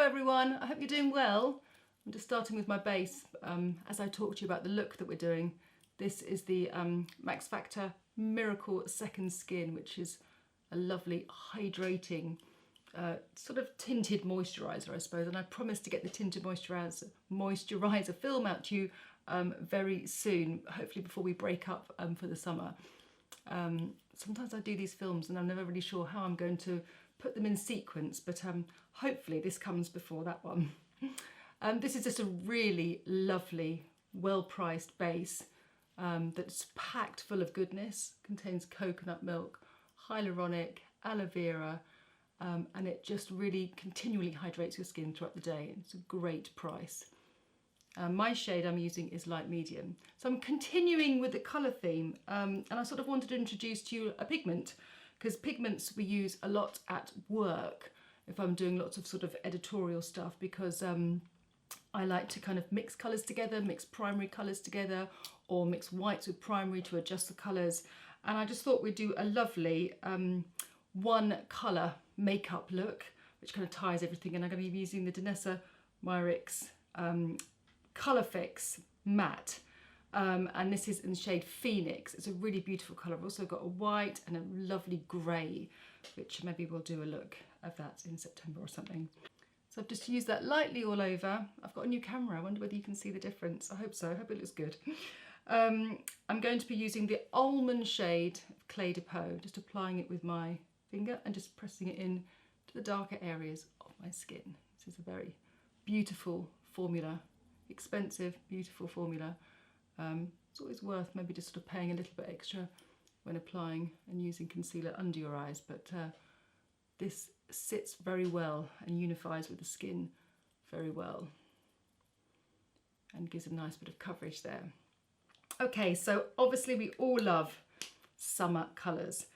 everyone, I hope you're doing well. I'm just starting with my base as I talk to you about the look that we're doing. This is the Max Factor Miracle Second Skin, which is a lovely hydrating sort of tinted moisturiser, I suppose, and I promise to get the tinted moisturiser film out to you very soon, hopefully before we break up for the summer. Sometimes I do these films and I'm never really sure how I'm going to put them in sequence, but hopefully this comes before that one. This is just a really lovely, well-priced base that's packed full of goodness, contains coconut milk, hyaluronic, aloe vera, and it just really continually hydrates your skin throughout the day. It's a great price. My shade I'm using is light medium. So I'm continuing with the colour theme, and I sort of wanted to introduce to you a pigment, because pigments we use a lot at work if I'm doing lots of sort of editorial stuff, because I like to kind of mix colours together, mix primary colours together, or mix whites with primary to adjust the colours. And I just thought we'd do a lovely one colour makeup look, which kind of ties everything. And I'm going to be using the Danessa Myricks Colour Fix Matte. And this is in the shade Phoenix. It's a really beautiful colour. I've also got a white and a lovely grey, which maybe we'll do a look of that in September or something. So I've just used that lightly all over. I've got a new camera. I wonder whether you can see the difference. I hope so. I hope it looks good. I'm going to be using the almond shade of Clé de Peau, just applying it with my finger and just pressing it in to the darker areas of my skin. This is a very beautiful formula, expensive, beautiful formula. It's always worth maybe just sort of paying a little bit extra when applying and using concealer under your eyes, but this sits very well and unifies with the skin very well and gives a nice bit of coverage there. Okay, so obviously we all love summer colours.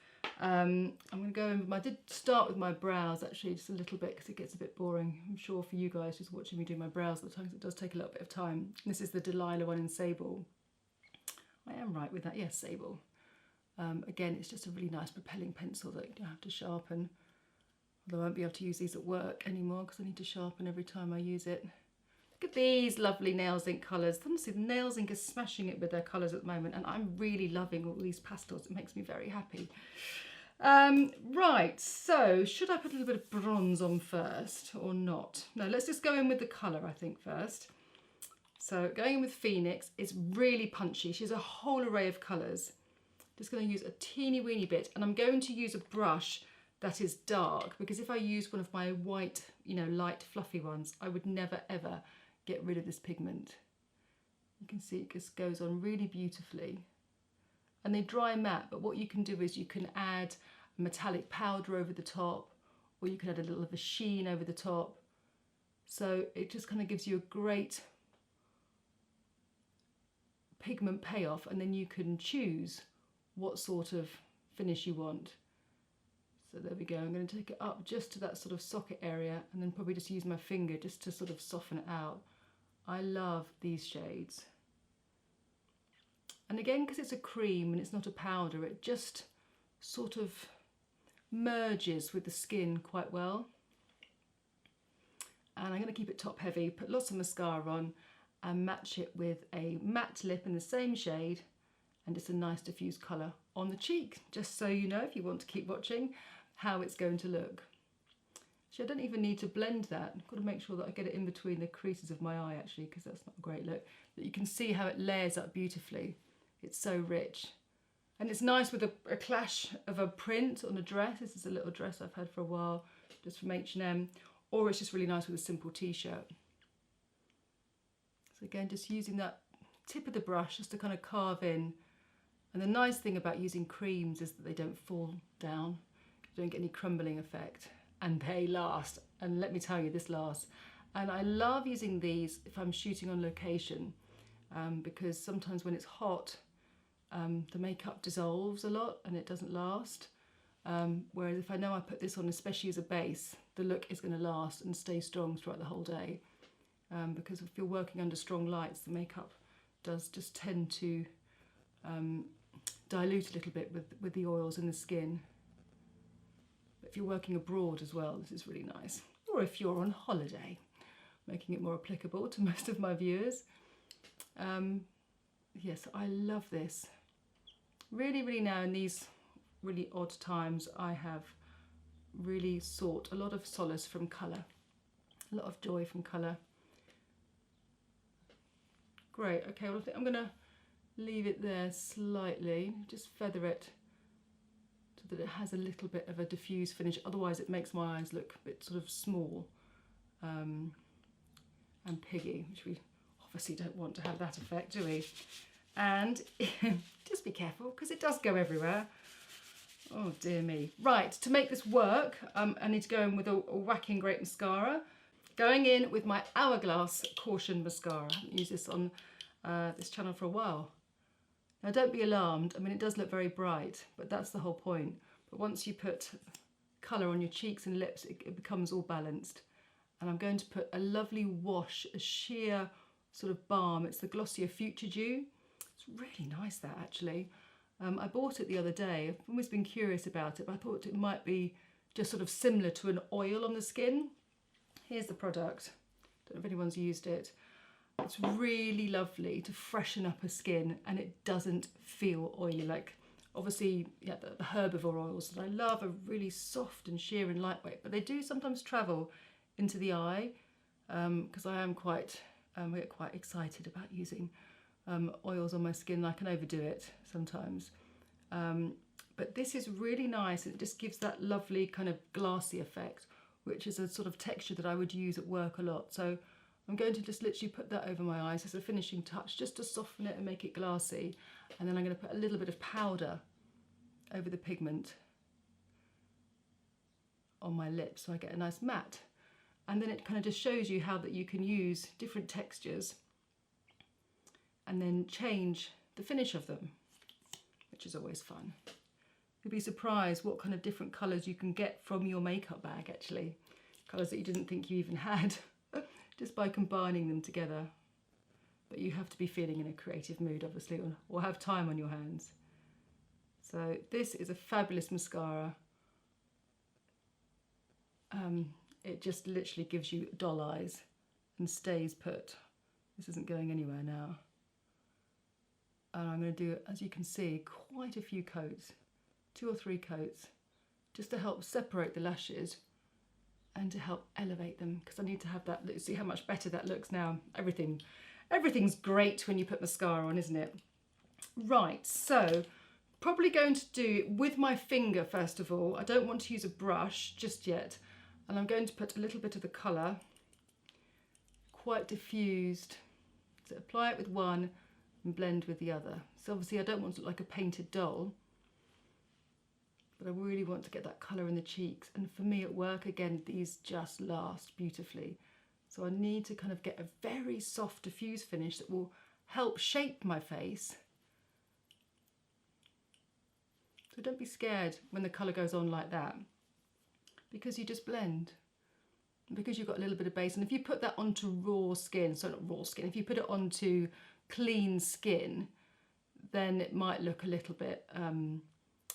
I'm going to go in with I did start with my brows actually just a little bit because it gets a bit boring, I'm sure, for you guys just watching me do my brows at the time, because it does take a little bit of time. This is the Delilah one in Sable. I am right with that, yes, Sable. Again, it's just a really nice propelling pencil that you don't have to sharpen. Although I won't be able to use these at work anymore because I need to sharpen every time I use it. Look at these lovely Nails Ink colours. Honestly, the Nails Ink is smashing it with their colours at the moment, and I'm really loving all these pastels. It makes me very happy. Right, so should I put a little bit of bronze on first or not? No, let's just go in with the colour, I think, first. So going in with Phoenix is really punchy. She has a whole array of colours. Just going to use a teeny weeny bit, and I'm going to use a brush that is dark, because if I use one of my white, you know, light fluffy ones, I would never ever get rid of this pigment. You can see it just goes on really beautifully. And they dry matte, but what you can do is you can add a metallic powder over the top, or you can add a little of a sheen over the top. So it just kind of gives you a great pigment payoff, and then you can choose what sort of finish you want. So there we go, I'm going to take it up just to that sort of socket area, and then probably just use my finger just to sort of soften it out. I love these shades. And again, because it's a cream and it's not a powder, it just sort of merges with the skin quite well. And I'm going to keep it top heavy, put lots of mascara on and match it with a matte lip in the same shade and just a nice diffuse colour on the cheek, just so you know, if you want to keep watching, how it's going to look. Actually, I don't even need to blend that. I've got to make sure that I get it in between the creases of my eye, actually, because that's not a great look. But you can see how it layers up beautifully. It's so rich. And it's nice with a clash of a print on a dress. This is a little dress I've had for a while, just from H&M. Or it's just really nice with a simple t-shirt. So again, just using that tip of the brush just to kind of carve in. And the nice thing about using creams is that they don't fall down. You don't get any crumbling effect, and they last. And let me tell you, this lasts. And I love using these if I'm shooting on location, because sometimes when it's hot, the makeup dissolves a lot and it doesn't last. Whereas if I know I put this on, especially as a base, the look is going to last and stay strong throughout the whole day. Because if you're working under strong lights, the makeup does just tend to dilute a little bit with the oils in the skin. But if you're working abroad as well, this is really nice. All or if you're on holiday, making it more applicable to most of my viewers. Yes, I love this. Really, really now in these really odd times, I have really sought a lot of solace from colour, a lot of joy from colour. Great, okay, well I think I'm going to leave it there slightly, just feather it so that it has a little bit of a diffuse finish, otherwise it makes my eyes look a bit sort of small and piggy, which we obviously don't want to have that effect, do we? And just be careful because it does go everywhere. Oh dear me. Right, to make this work, I need to go in with a whacking great mascara. Going in with my Hourglass Caution Mascara. I haven't used this on this channel for a while. Now don't be alarmed, I mean it does look very bright, but that's the whole point. But once you put colour on your cheeks and lips, it becomes all balanced. And I'm going to put a lovely wash, a sheer sort of balm. It's the Glossier Future Dew. It's really nice that actually. I bought it the other day. I've always been curious about it, but I thought it might be just sort of similar to an oil on the skin. Here's the product. Don't know if anyone's used it. It's really lovely to freshen up a skin and it doesn't feel oily. Like obviously, yeah, the herbivore oils that I love are really soft and sheer and lightweight, but they do sometimes travel into the eye because I am quite, I get quite excited about using oils on my skin. I can overdo it sometimes. But this is really nice. It just gives that lovely kind of glassy effect, which is a sort of texture that I would use at work a lot. So I'm going to just literally put that over my eyes as a finishing touch, just to soften it and make it glassy. And then I'm going to put a little bit of powder over the pigment on my lips so I get a nice matte. And then it kind of just shows you how that you can use different textures and then change the finish of them, which is always fun. You'd be surprised what kind of different colours you can get from your makeup bag actually. Colours that you didn't think you even had, just by combining them together. But you have to be feeling in a creative mood obviously, or have time on your hands. So this is a fabulous mascara. It just literally gives you doll eyes and stays put. This isn't going anywhere now. And I'm going to do, as you can see, quite a few coats, 2 or 3 coats, just to help separate the lashes and to help elevate them, because I need to have that look. See how much better that looks now. Everything's great when you put mascara on, isn't it? Right, so probably going to do it with my finger first of all. I don't want to use a brush just yet, and I'm going to put a little bit of the colour, quite diffused. So apply it with one and blend with the other. So obviously I don't want to look like a painted doll, but I really want to get that colour in the cheeks. And for me at work, again, these just last beautifully. So I need to kind of get a very soft diffuse finish that will help shape my face. So don't be scared when the colour goes on like that, because you just blend. Because you've got a little bit of base, and if you put that onto raw skin, so not raw skin, if you put it onto clean skin, then it might look a little bit,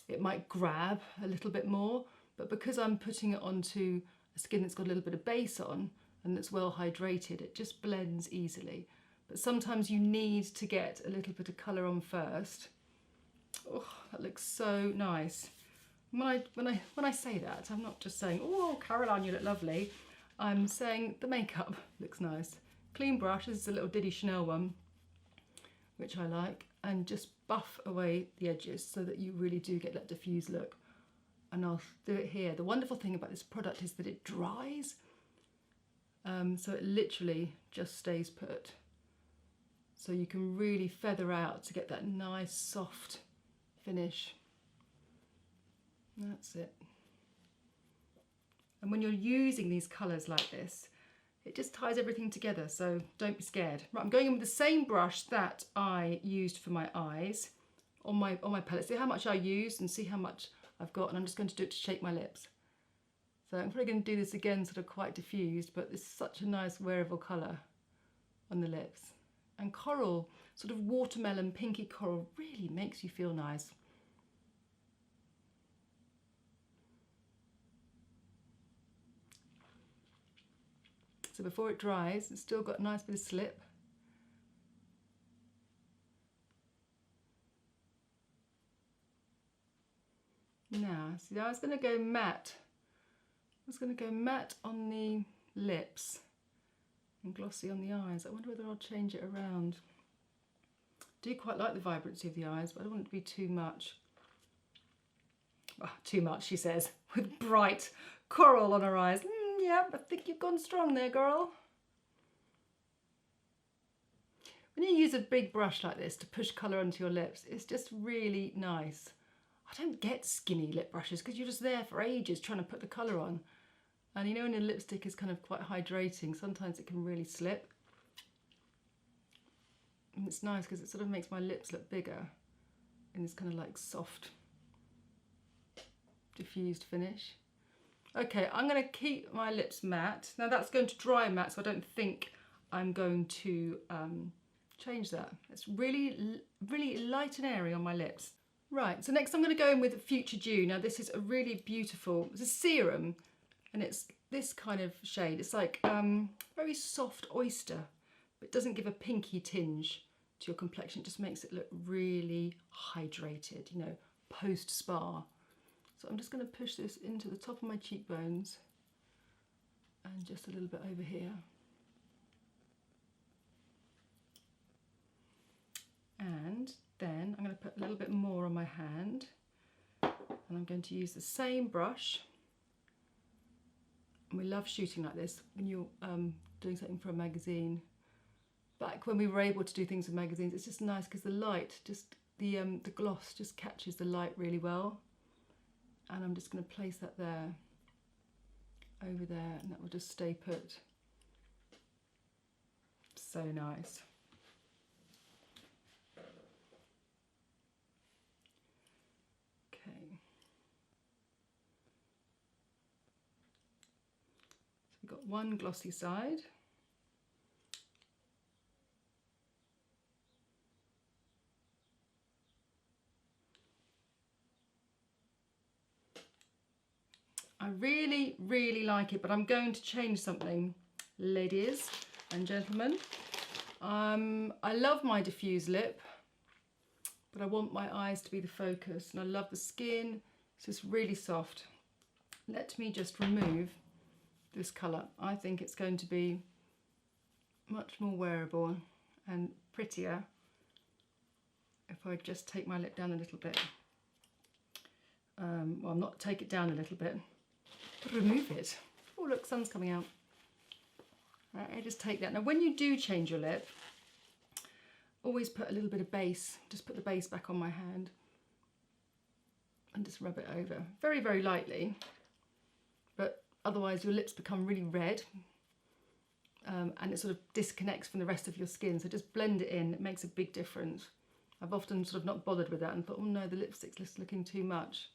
it might grab a little bit more, but because I'm putting it onto a skin that's got a little bit of base on and that's well hydrated, it just blends easily. But sometimes you need to get a little bit of colour on first. Oh, that looks so nice. When I say that, I'm not just saying, oh Caroline, you look lovely. I'm saying the makeup looks nice. Clean brush, this is a little Diddy Chanel one, which I like, and just buff away the edges so that you really do get that diffused look. And I'll do it here. The wonderful thing about this product is that it dries, so it literally just stays put. So you can really feather out to get that nice soft finish. That's it. And when you're using these colours like this, it just ties everything together, so don't be scared. Right, I'm going in with the same brush that I used for my eyes on my palette. See how much I used and see how much I've got, and I'm just going to do it to shape my lips. So I'm probably going to do this again sort of quite diffused, but this is such a nice wearable colour on the lips. And coral, sort of watermelon pinky coral, really makes you feel nice. So before it dries, it's still got a nice bit of slip. Now, see, I was going to go matte. I was going to go matte on the lips and glossy on the eyes. I wonder whether I'll change it around. I do quite like the vibrancy of the eyes, but I don't want it to be too much. Oh, too much, she says, with bright coral on her eyes. Yeah, I think you've gone strong there, girl. When you use a big brush like this to push colour onto your lips, it's just really nice. I don't get skinny lip brushes because you're just there for ages trying to put the colour on. And you know when a lipstick is kind of quite hydrating, sometimes it can really slip. And it's nice because it sort of makes my lips look bigger in this kind of like soft, diffused finish. Okay, I'm going to keep my lips matte. Now that's going to dry matte, so I don't think I'm going to change that. It's really, really light and airy on my lips. Right, so next I'm going to go in with Future Dew. Now this is a really beautiful, it's a serum, and it's this kind of shade. It's like very soft oyster, but it doesn't give a pinky tinge to your complexion. It just makes it look really hydrated, you know, post-spa. So I'm just going to push this into the top of my cheekbones and just a little bit over here. And then I'm going to put a little bit more on my hand, and I'm going to use the same brush. And we love shooting like this when you're doing something for a magazine. Back when we were able to do things with magazines, it's just nice because the light, just the gloss just catches the light really well. And I'm just going to place that there, over there, and that will just stay put. So nice. Okay. So we've got one glossy side. I really, really like it, but I'm going to change something, ladies and gentlemen. I love my diffuse lip, but I want my eyes to be the focus, and I love the skin. It's just really soft. Let me just remove this colour. I think it's going to be much more wearable and prettier if I just take my lip down a little bit. Well, not take it down a little bit, but remove it. Oh, look, sun's coming out. Right, I just take that. Now, when you do change your lip, always put a little bit of base. Just put the base back on my hand and just rub it over. Very, very lightly, but otherwise your lips become really red and it sort of disconnects from the rest of your skin. So just blend it in. It makes a big difference. I've often sort of not bothered with that and thought, oh no, the lipstick's just looking too much.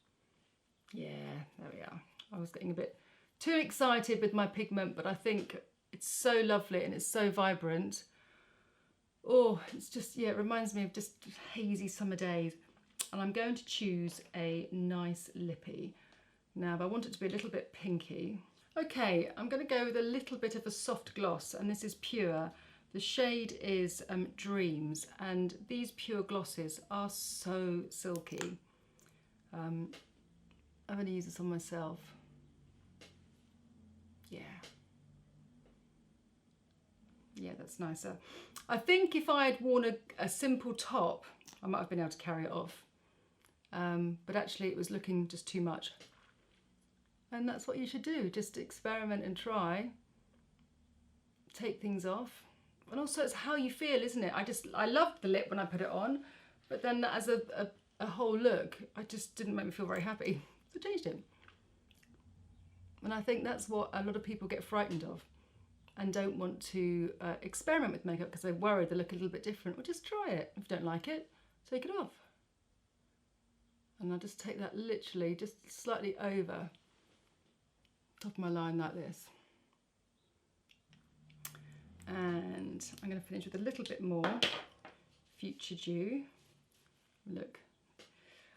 Yeah, there we are. I was getting a bit too excited with my pigment, but I think it's so lovely and it's so vibrant. Oh, it's just, yeah, it reminds me of just hazy summer days. And I'm going to choose a nice lippy. Now, if I want it to be a little bit pinky. Okay, I'm going to go with a little bit of a soft gloss, and this is Pure. The shade is Dreams, and these Pure glosses are so silky. I'm going to use this on myself. Yeah. Yeah, that's nicer. I think if I had worn a simple top, I might have been able to carry it off. But actually it was looking just too much. And that's what you should do. Just experiment and try. Take things off. And also it's how you feel, isn't it? I loved the lip when I put it on, but then as a whole look, I just didn't make me feel very happy. So I changed it. And I think that's what a lot of people get frightened of and don't want to experiment with makeup because they're worried they look a little bit different. Well, just try it. If you don't like it, take it off. And I'll just take that literally just slightly over top of my line like this. And I'm going to finish with a little bit more Future Dew. Look,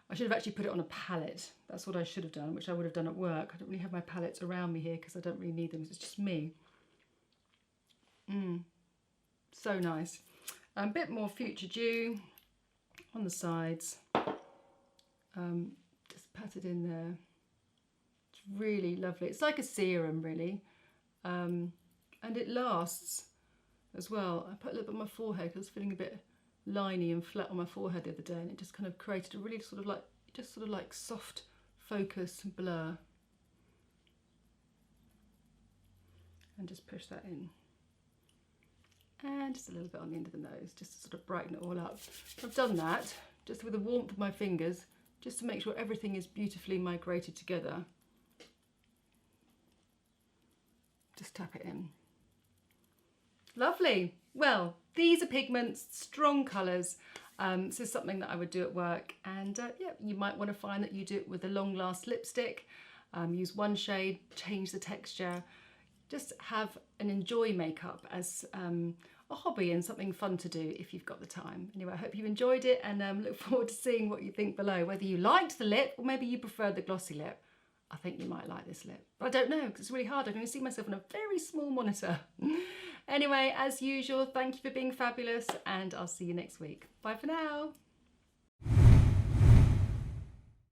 I should have actually put it on a palette. That's what I should have done, which I would have done at work. I don't really have my palettes around me here because I don't really need them. It's just me. So nice. A bit more Future Dew on the sides. Just pat it in there. It's really lovely. It's like a serum, really. And it lasts as well. I put a little bit on my forehead because I was feeling a bit liney and flat on my forehead the other day, and it just kind of created a really sort of like soft focus blur. And just push that in. And just a little bit on the end of the nose, just to sort of brighten it all up. I've done that just with the warmth of my fingers, just to make sure everything is beautifully migrated together. Just tap it in. Lovely. Well, these are pigments, strong colours. This is something that I would do at work, and yeah, you might want to find that you do it with a long last lipstick. Use one shade, change the texture. Just have and enjoy makeup as a hobby and something fun to do if you've got the time. Anyway, I hope you enjoyed it, and look forward to seeing what you think below, whether you liked the lip or maybe you preferred the glossy lip. I think you might like this lip, but I don't know because it's really hard. I can only see myself on a very small monitor. Anyway, as usual, thank you for being fabulous, and I'll see you next week. Bye for now.